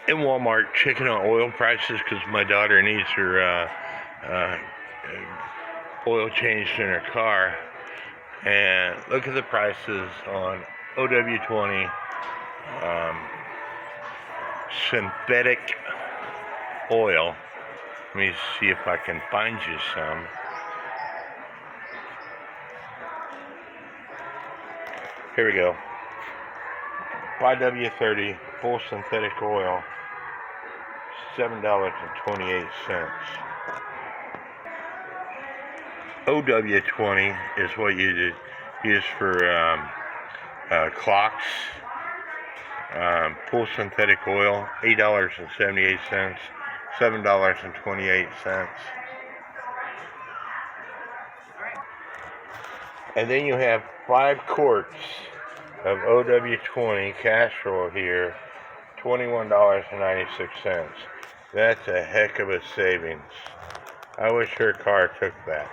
in Walmart checking on oil prices because my daughter needs her oil changed in her car. And look at the prices on OW20 synthetic oil. Let me see if I can find you some. Here we go. 5W30 full synthetic oil, $7.28. OW20 is what you use for clocks. Full synthetic oil, $8.78, $7.28. And then you have 5 quarts of OW20 castor oil here, $21.96. That's a heck of a savings. I wish her car took that.